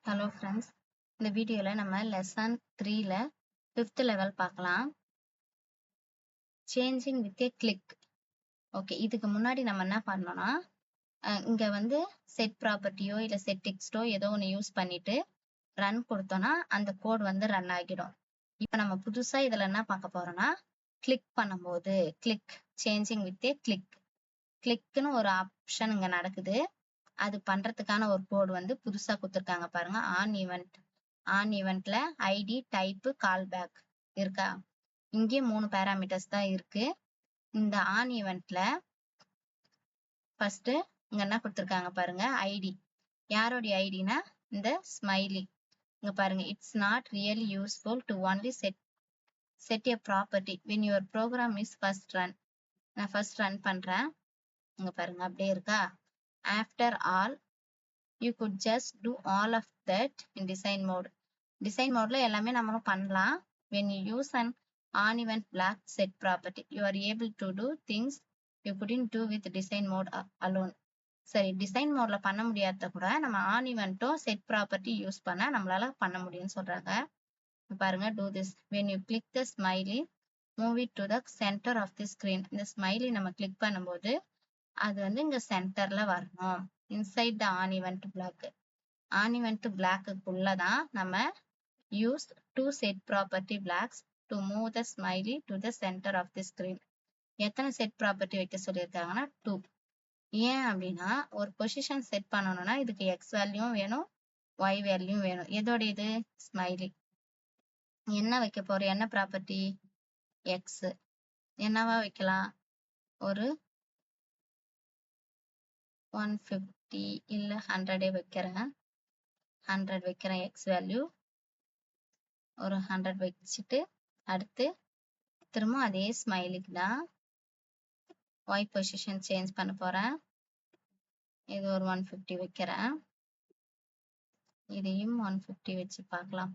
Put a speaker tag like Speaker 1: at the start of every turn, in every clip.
Speaker 1: Hello friends, இந்த வீடியோவில் நம்ம லெசன் 3ல 5th லெவல் பார்க்கலாம். Changing with A click. Okay, இதுக்கு முன்னாடி நம்ம என்ன பண்ணோம்னா இங்கே வந்து செட் ப்ராப்பர்ட்டியோ இல்லை செட் டெக்ஸ்டோ ஏதோ ஒன்று யூஸ் பண்ணிட்டு ரன் கொடுத்தோன்னா அந்த கோட் வந்து ரன் ஆகிடும். இப்போ நம்ம புதுசாக இதில் என்ன பார்க்க போறோம்னா கிளிக் பண்ணும்போது சேஞ்சிங் வித் ஏ கிளிக்னு ஒரு ஆப்ஷன் இங்கே நடக்குது. அது பண்றதுக்கான ஒரு கோட் வந்து புதுசா கொடுத்துருக்காங்க பாருங்க. ஆன் ஈவெண்ட்ல ஐடி டைப் கால் பேக் இருக்கா. இங்கே 3 பேராமீட்டர்ஸ் தான் இருக்கு. இந்த ஆன் ஈவெண்ட்ல ஃபர்ஸ்ட் இங்க என்ன கொடுத்துருக்காங்க பாருங்க, ஐடி. யாரோடைய ஐடினா இந்த ஸ்மைலி. இங்க பாருங்க, it's not really useful to only set a property when your program is first run. நான் ஃபர்ஸ்ட் ரன் பண்றேன். இங்க பாருங்க அப்படியே இருக்கா. After all you could just do all of that in design mode. Design modeல எல்லாமே நம்மளும் பண்ணலாம். When you use an on event block set property, you are able to do things you couldn't do with design mode alone. சரி, design மோட்ல பண்ண முடியாத கூட நம்ம on இவெண்ட்டோ set property use பண்ணா நம்மளால பண்ண முடியும்னு சொல்றாங்க. பாருங்க, do this when you click the smiley, move it to the center of the screen. இந்த ஸ்மைலி நம்ம கிளிக் பண்ணும்போது அது வந்து இங்க சென்டர்ல வரணும். Inside the on event block. On event பிளாக்குள்ளதான் நம்ம use to set property blocks to move the smiley to the centre of the screen. எத்தனை செட் ப்ராப்பர்ட்டி வைக்க சொல்லியிருக்காங்கன்னா 2. ஏன் அப்படின்னா ஒரு பொசிஷன் செட் பண்ணணும்னா இதுக்கு எக்ஸ் வேல்யூவும் வேணும், ஒய் வேல்யூவும் வேணும். எதோட இது ஸ்மைலி. என்ன வைக்க போறோம், என்ன ப்ராப்பர்ட்டி எக்ஸ். என்னவா வைக்கலாம், ஒரு 150 இல்ல 100 வைக்கிறேன். 100 வைக்கிறேன் எக்ஸ் வேல்யூ. ஒரு 100 வச்சுட்டு அடுத்து திரும்ப அதே ஸ்மைலிக்கு தான் ஒய் பொசிஷன் சேஞ்ச் பண்ண போறேன். இது ஒரு 150 வைக்கிறேன். இதையும் 150 வச்சு பார்க்கலாம்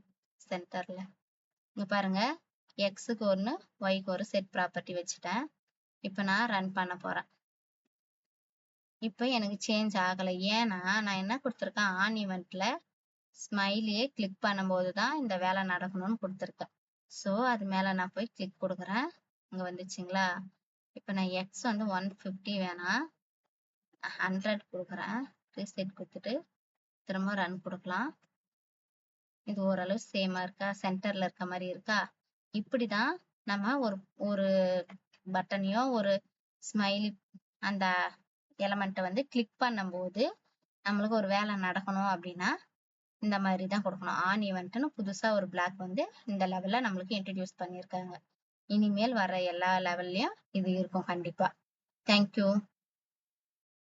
Speaker 1: சென்டர்ல. இங்க பாருங்க, எக்ஸுக்கு ஒன்று ஒய்க்கு ஒரு செட் ப்ராப்பர்ட்டி வச்சுட்டேன். இப்போ நான் ரன் பண்ண போறேன். இப்போ எனக்கு சேஞ்ச் ஆகலை. ஏன்னா நான் என்ன கொடுத்துருக்கேன், ஆன் ஈவெண்ட்ல ஸ்மைலியே கிளிக் பண்ணும்போது தான் இந்த வேலை நடக்கணும்னு கொடுத்துருக்கேன். ஸோ அது மேலே நான் போய் கிளிக் கொடுக்குறேன். இங்கே வந்துச்சுங்களா. இப்போ நான் எக்ஸ் வந்து 150 வேணாம் 100 கொடுக்குறேன். ரீசெட் கொடுத்துட்டு திரும்ப ரன் கொடுக்கலாம். இது ஓரளவு சேமா இருக்கா, சென்டர்ல இருக்க மாதிரி இருக்கா. இப்படிதான் நம்ம ஒரு பட்டனையோ ஒரு ஸ்மைலி அந்த எலமெண்ட்டை வந்து கிளிக் பண்ணும்போது நம்மளுக்கு ஒரு வேலை நடக்கணும் அப்படின்னா இந்த மாதிரி தான் கொடுக்கணும். ஆன் ஈவெண்ட்னு புதுசா ஒரு பிளாக் வந்து இந்த லெவல்ல நம்மளுக்கு இன்ட்ரடியூஸ் பண்ணியிருக்காங்க. இனிமேல் வர எல்லா லெவல்லையும் இது இருக்கும் கண்டிப்பா. தேங்க்யூ.